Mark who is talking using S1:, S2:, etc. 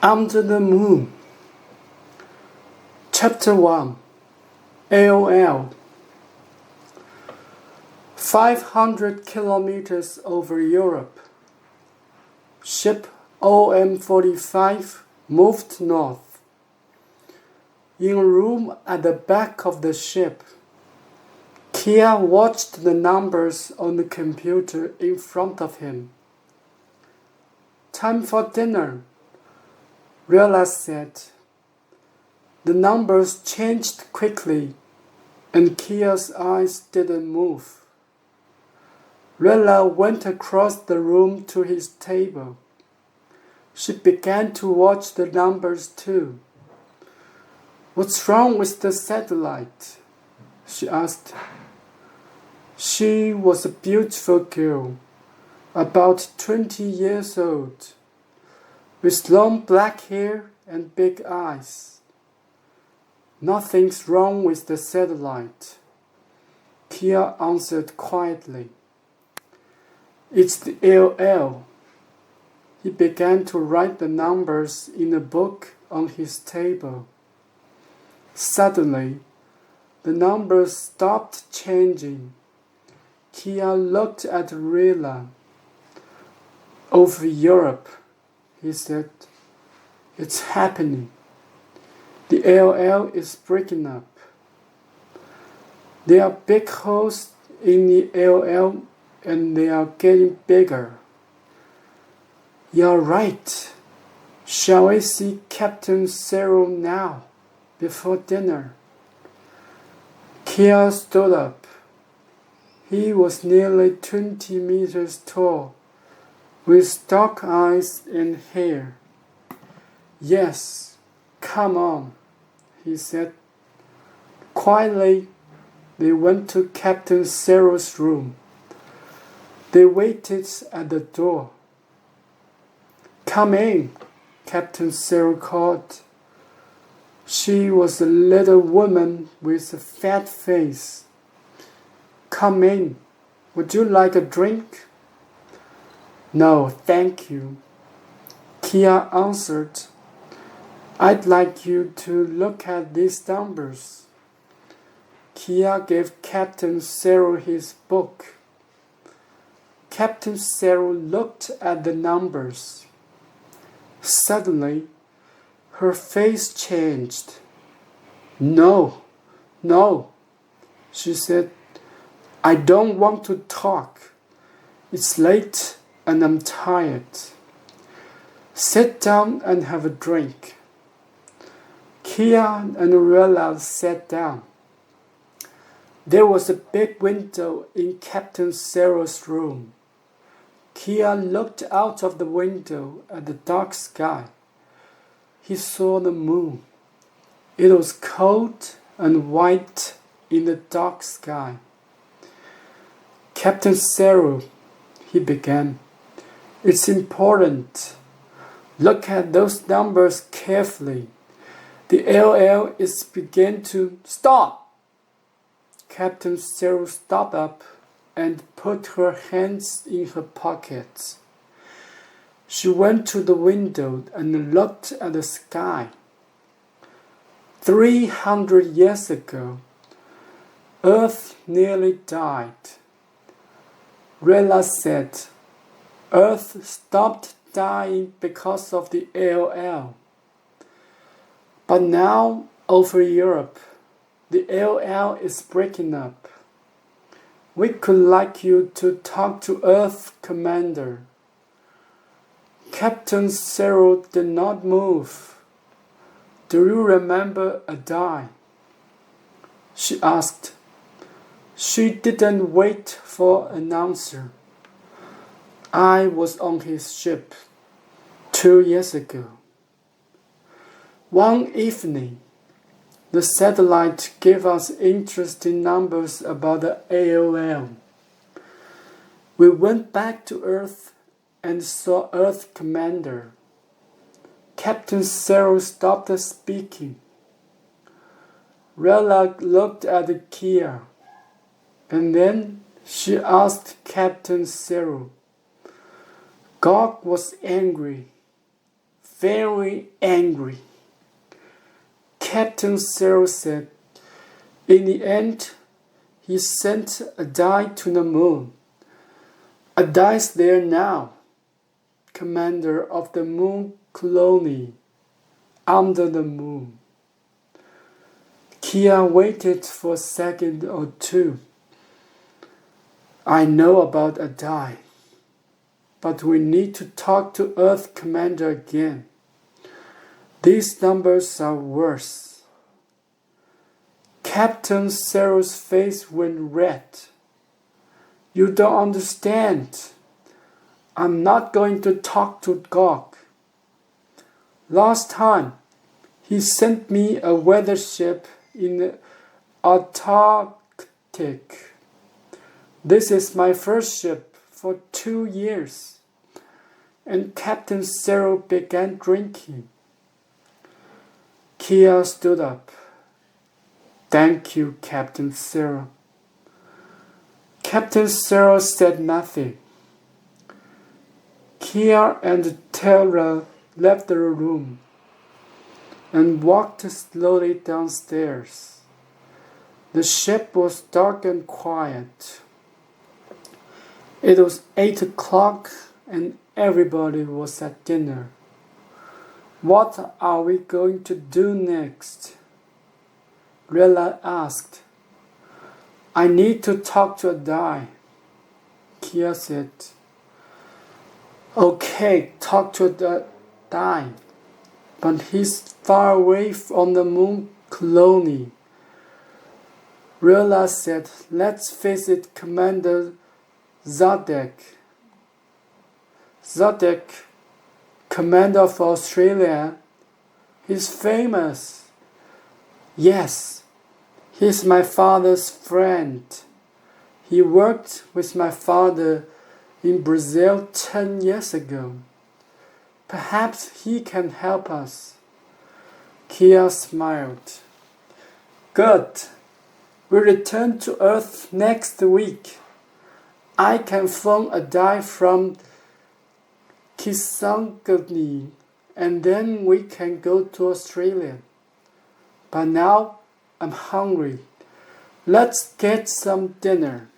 S1: Under the Moon. Chapter 1. AOL. 500 kilometers over Europe. Ship OM-45 moved north. In a room at the back of the ship, Kia watched the numbers on the computer in front of him. "Time for dinner," Rilla said. The numbers changed quickly, and Kia's eyes didn't move. Rilla went across the room to his table. She began to watch the numbers too. "What's wrong with the satellite?" she asked. She was a beautiful girl, about 20 years old, with long black hair and big eyes. "Nothing's wrong with the satellite," Kia answered quietly. "It's the AOL." He began to write the numbers in a book on his table. Suddenly, the numbers stopped changing. Kia looked at Rilla. "Over Europe," he said. "It's happening. The AOL is breaking up. There are big holes in the AOL and they are getting bigger." "You're right. Shall we see Captain Cyril now, before dinner?" Kia stood up. He was nearly 20 meters tall, with dark eyes and hair. "Yes, come on," he said. Quietly, they went to Captain Cyril's room. They waited at the door. "Come in," Captain Cyril called. She was a little woman with a fat face. "Come in. Would you like a drink?" "No, thank you," Kia answered. "I'd like you to look at these numbers." Kia gave Captain Cyril his book. Captain Cyril looked at the numbers. Suddenly, her face changed. No, she said. "I don't want to talk. It's late and I'm tired. Sit down and have a drink." Kia and Rilla sat down. There was a big window in Captain Cyril's room. Kia looked out of the window at the dark sky. He saw the moon. It was cold and white in the dark sky. "Captain Cyril," he began, "it's important. Look at those numbers carefully. The AOL is beginning to stop." Captain Cyril stood up and put her hands in her pockets. She went to the window and looked at the sky. 300 years ago, Earth nearly died. Rilla said, "Earth stopped dying because of the AOL. But now, over Europe, the AOL is breaking up. We could like you to talk to Earth Commander." Captain Cyril did not move. "Do you remember Adai?" she asked. She didn't wait for an answer. "I was on his ship 2 years ago." One evening, the satellite gave us interesting numbers about the AOL. We went back to Earth and saw Earth Commander. Captain Cyril stopped speaking. Rilla looked at Kia, and then she asked Captain Cyril. God was angry. very angry. Captain Cyril said, in the end, he sent a die to the moon. A die's there now, commander of the moon colony, under the moon. Kia waited for a second or two. I know about a die, but we need to talk to Earth Commander again. These numbers are worse. Captain Cyril's face went red. You don't understand. I'm not going to talk to God. Last time, he sent me a weather ship in the Antarctic. This is my first ship for 2 years. And Captain Cyril began drinking. Kia stood up. Thank you, Captain Cyril. Captain Cyril said nothing. Kia and Tara left the room and walked slowly downstairs. The ship was dark and quiet. It was 8 o'clock and everybody was at dinner. What are we going to do next? Rilla asked. I need to talk to a die. Kia said. Okay, talk to the die. But he's far away from the moon colony. Rilla said, let's visit Commander Zadek. Zadek, commander of Australia, he's famous. Yes, he's my father's friend. He worked with my father in Brazil 10 years ago. Perhaps he can help us. Kia smiled. Good. We return to Earth next week. I can phone a die from Kisangani and then we can go to Australia. But now I'm hungry. Let's get some dinner.